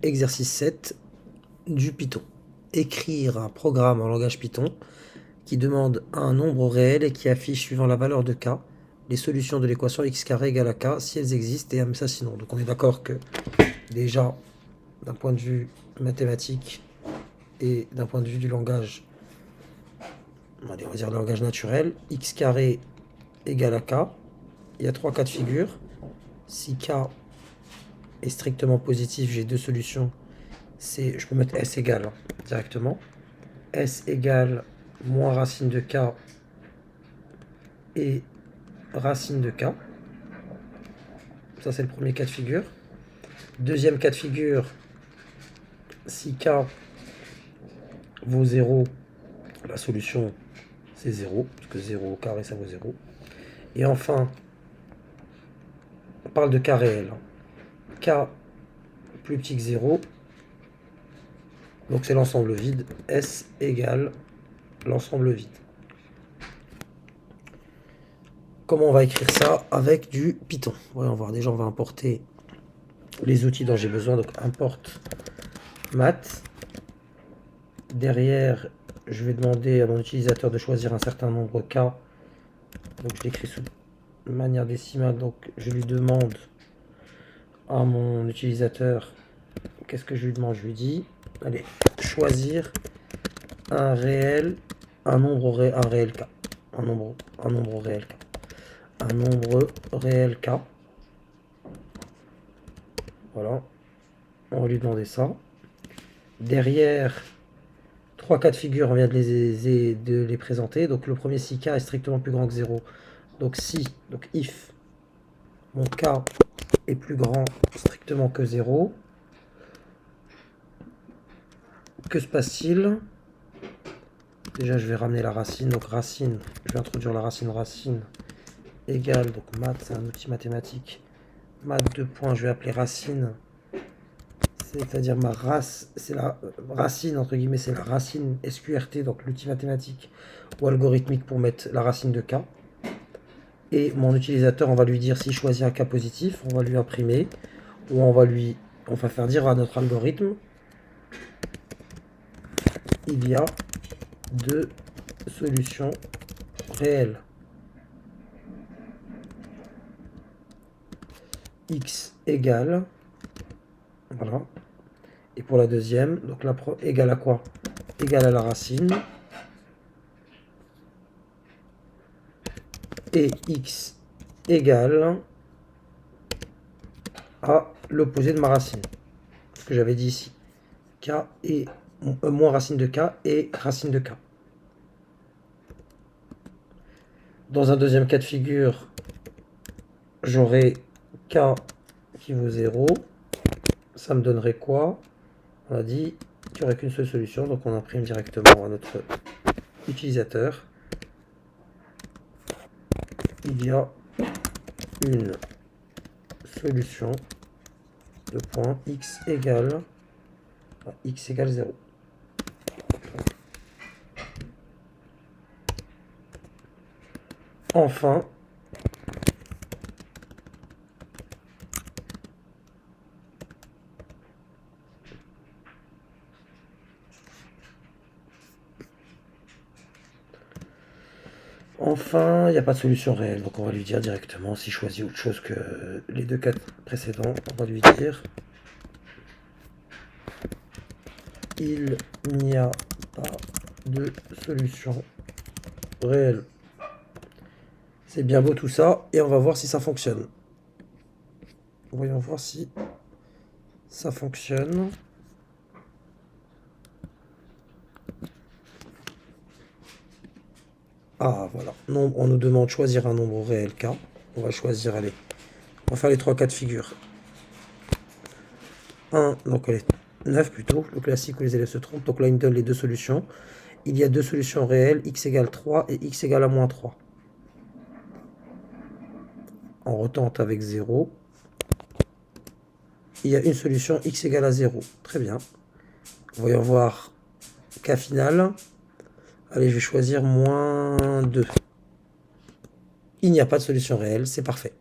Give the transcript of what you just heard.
Exercice 7 du Python. Écrire un programme en langage Python qui demande un nombre réel et qui affiche, suivant la valeur de k, les solutions de l'équation x carré égale à k si elles existent et ça sinon. Donc on est d'accord que déjà, d'un point de vue mathématique et d'un point de vue du langage, on va dire le langage naturel, x carré égale à k, il y a trois cas de figure. Si k est strictement positif, j'ai deux solutions. Je peux mettre s égale directement. S égale moins racine de k et racine de k. Ça, c'est le premier cas de figure. Deuxième cas de figure, si k vaut 0, la solution, c'est 0, parce que 0 au carré, ça vaut 0. Et enfin, on parle de k réel. K plus petit que 0, donc c'est l'ensemble vide. S égale l'ensemble vide. Comment on va écrire ça avec du Python? Voyons voir. Déjà, on va importer les outils dont j'ai besoin. Donc, importe math. Derrière, je vais demander à mon utilisateur de choisir un certain nombre k. Donc, je l'écris sous manière décimale. Donc, je lui demande à mon utilisateur, qu'est-ce que je lui demande? Je lui dis, allez, choisir un réel k. Un nombre réel k. Un nombre réel k. Voilà. On va lui demander ça. Derrière, trois cas de figure, on vient de les présenter. Donc le premier, si k est strictement plus grand que 0. Donc if mon k est plus grand strictement que 0, que se passe-t-il? Déjà, je vais ramener la racine. Donc racine, je vais introduire la racine égale, donc math, c'est un outil mathématique. Math 2 points, je vais appeler racine, c'est-à-dire ma race, c'est la racine, entre guillemets, c'est la racine SQRT, donc l'outil mathématique ou algorithmique pour mettre la racine de k. Et mon utilisateur, on va lui dire, s'il choisit un k positif, on va lui imprimer, ou on va faire dire à notre algorithme, il y a deux solutions réelles. X égale, voilà. Et pour la deuxième, donc la égale à quoi? Égale à la racine. Et x égale à l'opposé de ma racine. Ce que j'avais dit ici. K et moins racine de k et racine de k. Dans un deuxième cas de figure, j'aurai k qui vaut 0. Ça me donnerait quoi? On a dit qu'il n'y aurait qu'une seule solution, donc on imprime directement à notre utilisateur. Il y a une solution de point x égale 0. Enfin, il n'y a pas de solution réelle, donc on va lui dire directement, s'il choisit autre chose que les deux cas précédents, on va lui dire il n'y a pas de solution réelle. C'est bien beau tout ça, et on va voir si ça fonctionne. Voyons voir si ça fonctionne. Ah, voilà. On nous demande de choisir un nombre réel k. On va choisir, allez, on va faire les trois cas de figure. 1, donc allez, 9 plutôt, le classique où les élèves se trompent. Donc là, il me donne les deux solutions. Il y a deux solutions réelles, x égale 3 et x égale à moins 3. On retente avec 0. Il y a une solution, x égale à 0. Très bien. Voyons voir cas final. Allez, je vais choisir moins 2. Il n'y a pas de solution réelle, c'est parfait.